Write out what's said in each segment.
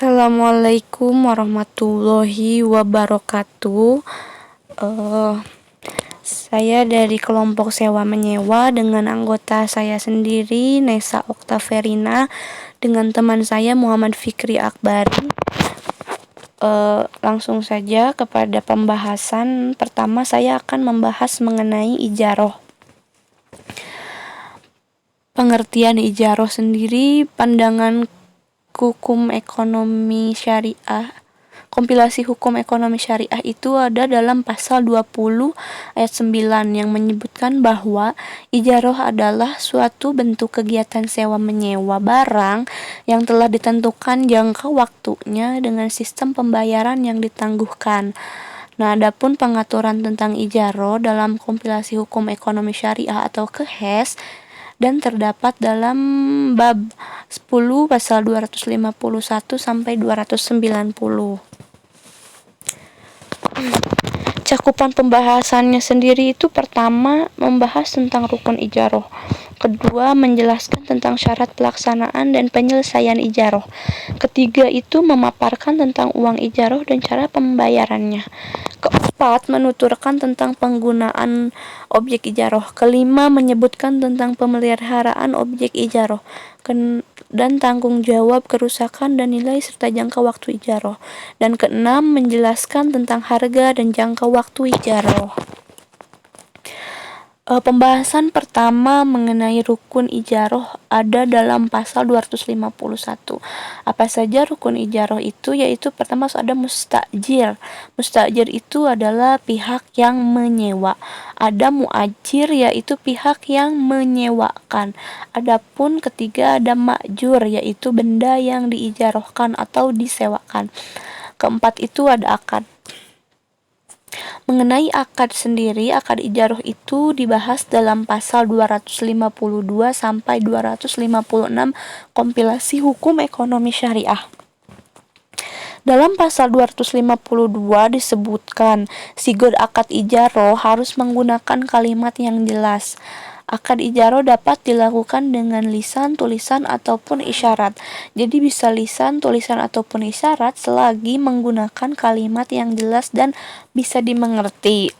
Assalamualaikum warahmatullahi wabarakatuh. Saya dari kelompok sewa menyewa dengan anggota saya sendiri, Nesa Oktaverina, dengan teman saya Muhammad Fikri Akbari. Langsung saja kepada pembahasan. Pertama, saya akan membahas mengenai ijaroh. Pengertian ijaroh sendiri, pandangan hukum ekonomi syariah. Kompilasi hukum ekonomi syariah itu ada dalam pasal 20 ayat 9 yang menyebutkan bahwa ijaroh adalah suatu bentuk kegiatan sewa menyewa barang yang telah ditentukan jangka waktunya dengan sistem pembayaran yang ditangguhkan. Nah, adapun pengaturan tentang ijaroh dalam kompilasi hukum ekonomi syariah atau KEHES dan terdapat dalam bab 10 pasal 251 sampai 290. Cakupan pembahasannya sendiri itu pertama membahas tentang rukun ijaroh, kedua menjelaskan tentang syarat pelaksanaan dan penyelesaian ijaroh, ketiga itu memaparkan tentang uang ijaroh dan cara pembayarannya, keempat menuturkan tentang penggunaan objek ijaroh, kelima menyebutkan tentang pemeliharaan objek ijaroh, dan tanggung jawab kerusakan dan nilai serta jangka waktu ijaroh, dan keenam menjelaskan tentang harga dan jangka waktu ijaroh. Pembahasan pertama mengenai rukun ijaroh ada dalam pasal 251. Apa saja rukun ijaroh itu? Yaitu pertama ada mustajir. Mustajir itu adalah pihak yang menyewa. Ada muajir, yaitu pihak yang menyewakan. Adapun ketiga ada ma'jur, yaitu benda yang diijarohkan atau disewakan. Keempat itu ada akad. Mengenai akad sendiri, akad ijaroh itu dibahas dalam pasal 252 sampai 256 kompilasi hukum ekonomi syariah. Dalam pasal 252 disebutkan, sigot akad ijaroh harus menggunakan kalimat yang jelas. Akad ijaroh dapat dilakukan dengan lisan, tulisan, ataupun isyarat. Jadi bisa lisan, tulisan, ataupun isyarat selagi menggunakan kalimat yang jelas dan bisa dimengerti.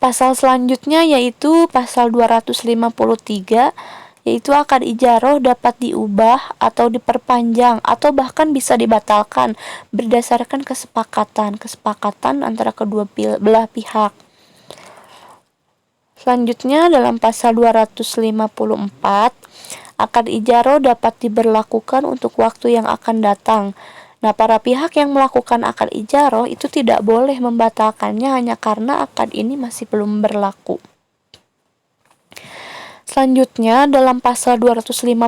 Pasal selanjutnya yaitu pasal 253, yaitu akad ijaroh dapat diubah atau diperpanjang atau bahkan bisa dibatalkan berdasarkan kesepakatan antara kedua belah pihak. Selanjutnya dalam pasal 254, akad ijaroh dapat diberlakukan untuk waktu yang akan datang. Nah, para pihak yang melakukan akad ijaroh itu tidak boleh membatalkannya hanya karena akad ini masih belum berlaku. Selanjutnya dalam pasal 255,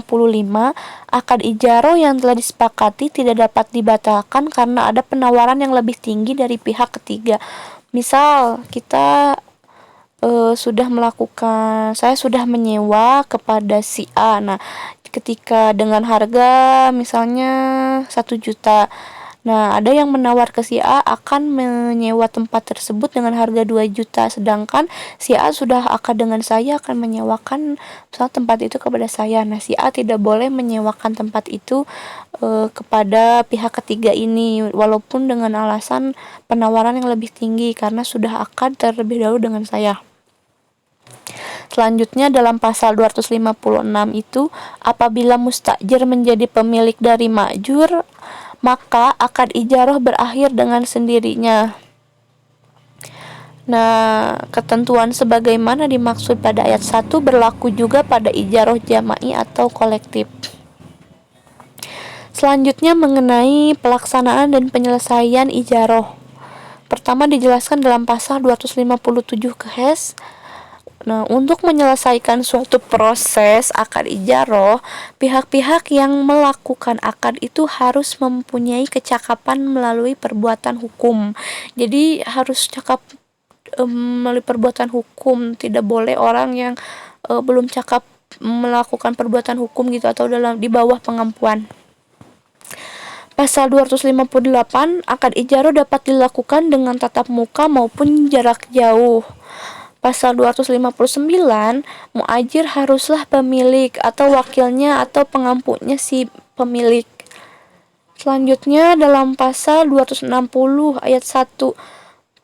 akad ijaroh yang telah disepakati tidak dapat dibatalkan karena ada penawaran yang lebih tinggi dari pihak ketiga. Misal kita saya sudah menyewa kepada si A. Nah, ketika dengan harga misalnya 1 juta. Nah, ada yang menawar ke si A akan menyewa tempat tersebut dengan harga 2 juta, sedangkan si A sudah akad dengan saya akan menyewakan tempat itu kepada saya. Nah, si A tidak boleh menyewakan tempat itu kepada pihak ketiga ini walaupun dengan alasan penawaran yang lebih tinggi karena sudah akad terlebih dahulu dengan saya. Selanjutnya dalam pasal 256 itu, apabila mustajir menjadi pemilik dari ma'jur, maka akad ijaroh berakhir dengan sendirinya. Nah, ketentuan sebagaimana dimaksud pada ayat 1 berlaku juga pada ijaroh jama'i atau kolektif. Selanjutnya mengenai pelaksanaan dan penyelesaian ijaroh. Pertama dijelaskan dalam pasal 257 KEHES. Nah, untuk menyelesaikan suatu proses akad ijaroh, pihak-pihak yang melakukan akad itu harus mempunyai kecakapan melalui perbuatan hukum. Jadi harus cakap melalui perbuatan hukum, tidak boleh orang yang belum cakap melakukan perbuatan hukum gitu atau di bawah pengampuan. Pasal 258, akad ijaroh dapat dilakukan dengan tatap muka maupun jarak jauh. Pasal 259, muajir haruslah pemilik atau wakilnya atau pengampunya si pemilik. Selanjutnya dalam pasal 260 ayat 1,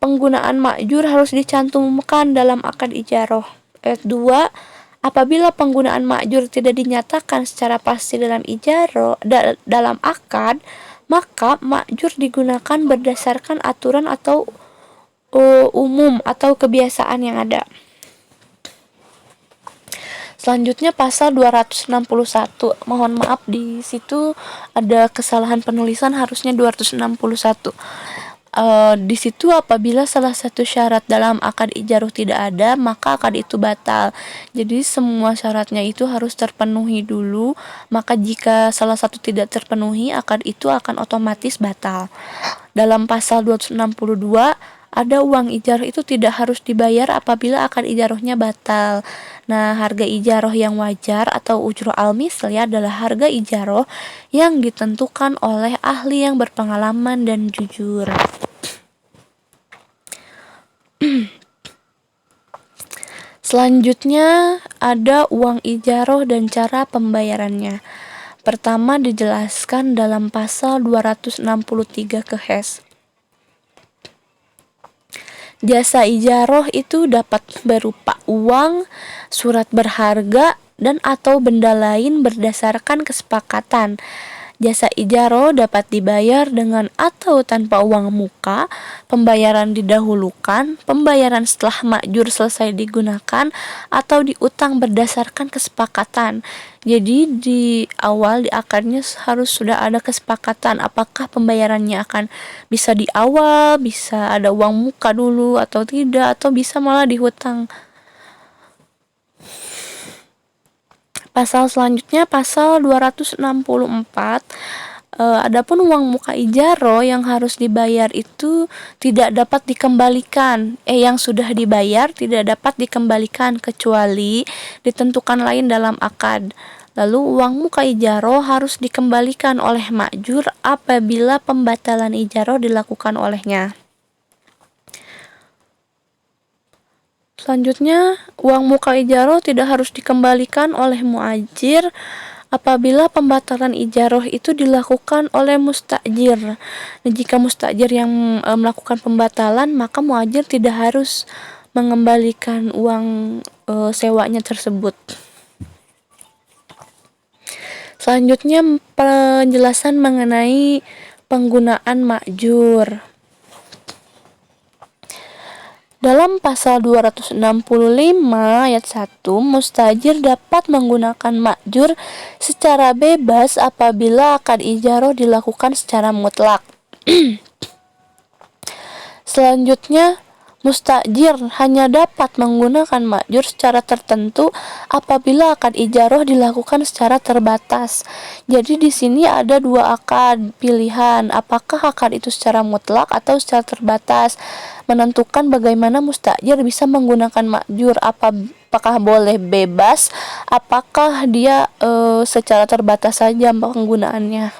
penggunaan ma'jur harus dicantumkan dalam akad ijarah. Ayat 2, apabila penggunaan ma'jur tidak dinyatakan secara pasti dalam ijarah dalam akad, maka ma'jur digunakan berdasarkan aturan atau umum atau kebiasaan yang ada. Selanjutnya pasal 261. Mohon maaf, di situ ada kesalahan penulisan, harusnya 261. Di situ apabila salah satu syarat dalam akad ijarah tidak ada, maka akad itu batal. Jadi semua syaratnya itu harus terpenuhi dulu, maka jika salah satu tidak terpenuhi, akad itu akan otomatis batal. Dalam pasal 262 ada uang ijarah itu tidak harus dibayar apabila akad ijarahnya batal. Nah, harga ijarah yang wajar atau ujrah al-misli adalah harga ijarah yang ditentukan oleh ahli yang berpengalaman dan jujur. Selanjutnya ada uang ijarah dan cara pembayarannya. Pertama dijelaskan dalam pasal 263 Kehes. Jasa ijarah itu dapat berupa uang, surat berharga, dan atau benda lain berdasarkan kesepakatan. Jasa ijarah dapat dibayar dengan atau tanpa uang muka, pembayaran didahulukan, pembayaran setelah ma'jur selesai digunakan, atau diutang berdasarkan kesepakatan. Jadi di awal di akadnya harus sudah ada kesepakatan apakah pembayarannya akan bisa di awal, bisa ada uang muka dulu atau tidak, atau bisa malah dihutang. Pasal selanjutnya pasal 264. Adapun uang muka ijarah yang harus dibayar itu tidak dapat dikembalikan. Yang sudah dibayar tidak dapat dikembalikan kecuali ditentukan lain dalam akad. Lalu uang muka ijarah harus dikembalikan oleh ma'jur apabila pembatalan ijarah dilakukan olehnya. Selanjutnya, uang muka ijarah tidak harus dikembalikan oleh muajir apabila pembatalan ijarah itu dilakukan oleh mustajir. Dan jika mustajir yang melakukan pembatalan, maka muajir tidak harus mengembalikan uang sewanya tersebut. Selanjutnya penjelasan mengenai penggunaan ma'jur. Dalam pasal 265 ayat 1, mustajir dapat menggunakan ma'jur secara bebas apabila akad ijarah dilakukan secara mutlak. Selanjutnya, mustajir hanya dapat menggunakan ma'jur secara tertentu apabila akad ijarah dilakukan secara terbatas. Jadi di sini ada dua akad pilihan, apakah akad itu secara mutlak atau secara terbatas. Menentukan bagaimana mustajir bisa menggunakan ma'jur, apakah boleh bebas, apakah dia secara terbatas saja penggunaannya.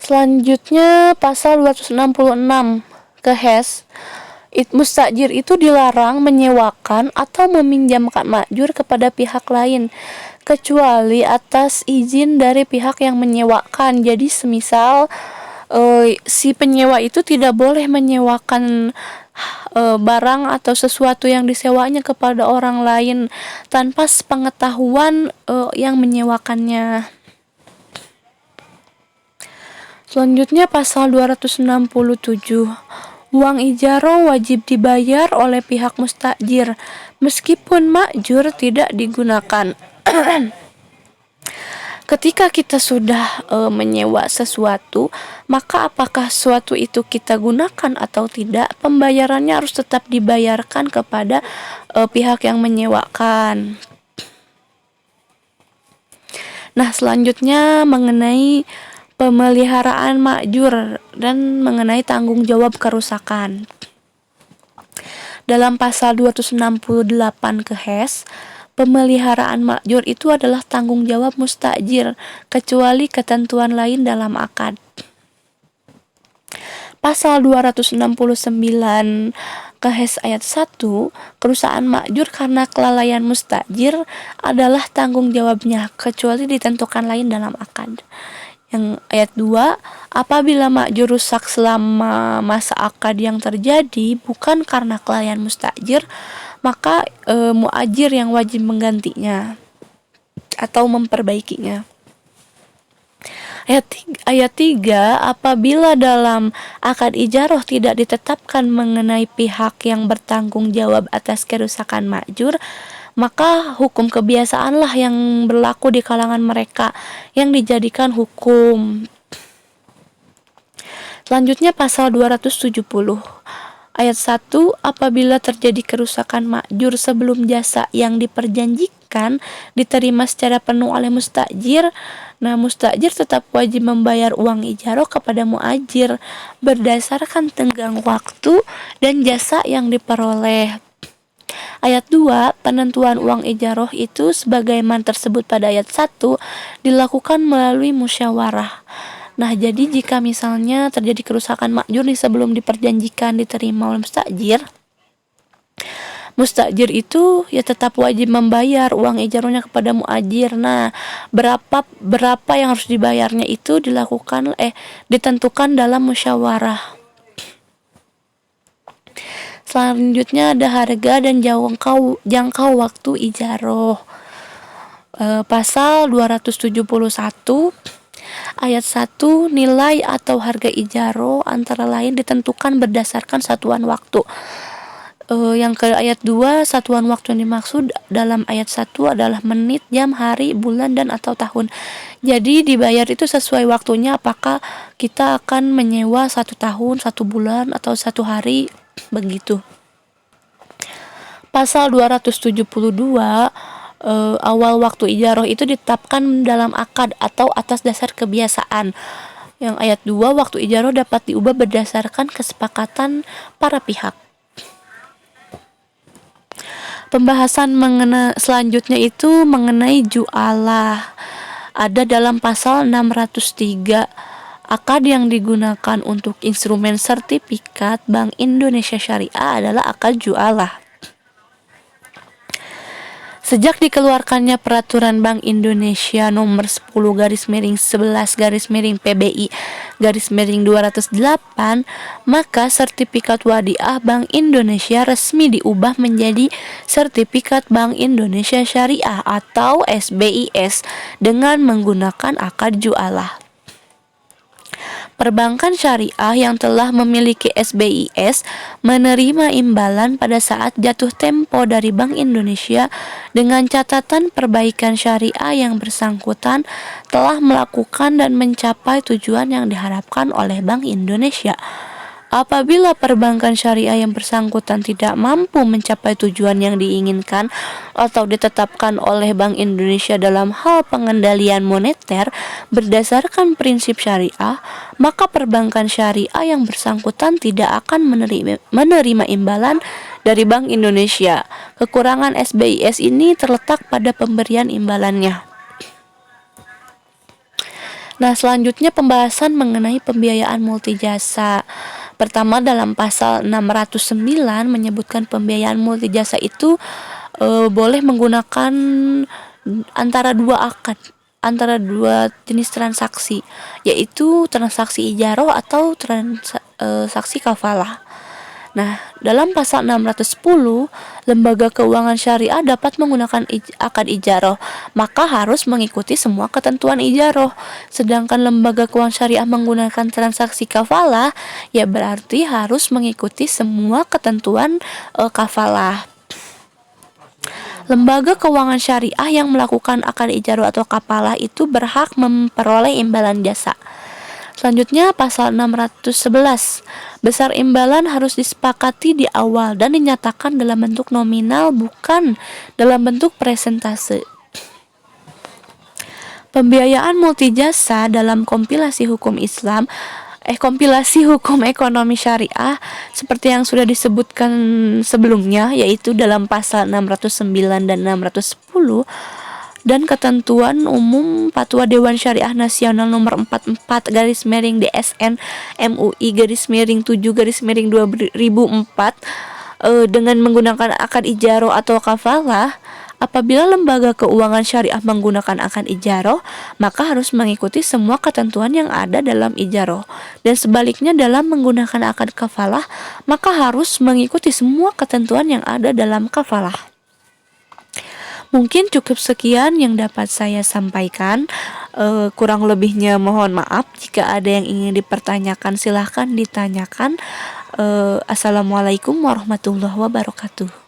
Selanjutnya pasal 266 Kehes. Mustajir itu dilarang menyewakan atau meminjamkan ma'jur kepada pihak lain kecuali atas izin dari pihak yang menyewakan. Jadi semisal si penyewa itu tidak boleh menyewakan barang atau sesuatu yang disewanya kepada orang lain tanpa sepengetahuan yang menyewakannya. Selanjutnya pasal 267. Uang ijarah wajib dibayar oleh pihak mustajir meskipun ma'jur tidak digunakan. Ketika kita sudah menyewa sesuatu, maka apakah sesuatu itu kita gunakan atau tidak, pembayarannya harus tetap dibayarkan kepada pihak yang menyewakan. Nah, selanjutnya mengenai pemeliharaan ma'jur dan mengenai tanggung jawab kerusakan. Dalam pasal 268 Kehes, pemeliharaan ma'jur itu adalah tanggung jawab mustajir kecuali ketentuan lain dalam akad. Pasal 269 Kehes ayat 1, kerusakan makjur karena kelalaian mustajir adalah tanggung jawabnya kecuali ditentukan lain dalam akad. Yang ayat 2, apabila makjur rusak selama masa akad yang terjadi bukan karena kelalaian mustajir, maka muajir yang wajib menggantinya atau memperbaikinya. Ayat 3, apabila dalam akad ijaroh tidak ditetapkan mengenai pihak yang bertanggung jawab atas kerusakan makjur, maka hukum kebiasaanlah yang berlaku di kalangan mereka yang dijadikan hukum. Selanjutnya pasal 270. Ayat 1, apabila terjadi kerusakan makjur sebelum jasa yang diperjanjikan diterima secara penuh oleh mustajir, nah mustajir tetap wajib membayar uang ijaroh kepada muajir berdasarkan tenggang waktu dan jasa yang diperoleh. Ayat 2, penentuan uang ijaroh itu sebagaimana tersebut pada ayat 1 dilakukan melalui musyawarah. Nah, jadi jika misalnya terjadi kerusakan makjur sebelum diperjanjikan diterima oleh mustajir itu ya tetap wajib membayar uang ijarohnya kepada muajir. Nah, berapa yang harus dibayarnya itu ditentukan dalam musyawarah. Selanjutnya ada harga dan jangkau waktu ijaroh. Pasal 271 ayat 1, nilai atau harga ijaroh antara lain ditentukan berdasarkan satuan waktu. Yang ke ayat 2, satuan waktu yang dimaksud dalam ayat 1 adalah menit, jam, hari, bulan, dan atau tahun. Jadi dibayar itu sesuai waktunya, apakah kita akan menyewa 1 tahun, 1 bulan, atau 1 hari, begitu. Pasal 272, awal waktu ijaroh itu ditetapkan dalam akad atau atas dasar kebiasaan. Yang ayat 2, waktu ijaroh dapat diubah berdasarkan kesepakatan para pihak. Pembahasan selanjutnya itu mengenai ju'alah. Ada dalam pasal 603. Akad yang digunakan untuk instrumen sertifikat Bank Indonesia Syariah adalah akad ju'alah. Sejak dikeluarkannya Peraturan Bank Indonesia Nomor 10/11/PBI/208, maka sertifikat wadiah Bank Indonesia resmi diubah menjadi Sertifikat Bank Indonesia Syariah atau SBIS dengan menggunakan akad ju'alah. Perbankan syariah yang telah memiliki SBIS menerima imbalan pada saat jatuh tempo dari Bank Indonesia dengan catatan perbaikan syariah yang bersangkutan telah melakukan dan mencapai tujuan yang diharapkan oleh Bank Indonesia. Apabila perbankan syariah yang bersangkutan tidak mampu mencapai tujuan yang diinginkan atau ditetapkan oleh Bank Indonesia dalam hal pengendalian moneter berdasarkan prinsip syariah, maka perbankan syariah yang bersangkutan tidak akan menerima imbalan dari Bank Indonesia. Kekurangan SBIS ini terletak pada pemberian imbalannya. Nah, selanjutnya pembahasan mengenai pembiayaan multijasa. Pertama, dalam pasal 609 menyebutkan pembiayaan multijasa itu boleh menggunakan antara dua jenis transaksi, yaitu transaksi ijaroh atau transaksi kafalah. Nah, dalam pasal 610, lembaga keuangan syariah dapat menggunakan akad ijaroh, maka harus mengikuti semua ketentuan ijaroh. Sedangkan lembaga keuangan syariah menggunakan transaksi kafalah, ya berarti harus mengikuti semua ketentuan kafalah. Lembaga keuangan syariah yang melakukan akad ijaroh atau kafalah itu berhak memperoleh imbalan jasa. Selanjutnya pasal 611. Besar imbalan harus disepakati di awal dan dinyatakan dalam bentuk nominal, bukan dalam bentuk presentase. Pembiayaan multijasa dalam kompilasi hukum ekonomi syariah seperti yang sudah disebutkan sebelumnya, yaitu dalam pasal 609 dan 610 dan ketentuan umum Fatwa Dewan Syariah Nasional nomor 44/DSN MUI/7/2004 dengan menggunakan akad ijaroh atau kafalah. Apabila lembaga keuangan syariah menggunakan akad ijaroh, maka harus mengikuti semua ketentuan yang ada dalam ijaroh. Dan sebaliknya dalam menggunakan akad kafalah, maka harus mengikuti semua ketentuan yang ada dalam kafalah. Mungkin cukup sekian yang dapat saya sampaikan. Kurang lebihnya mohon maaf. Jika ada yang ingin dipertanyakan, silahkan ditanyakan. Assalamualaikum warahmatullahi wabarakatuh.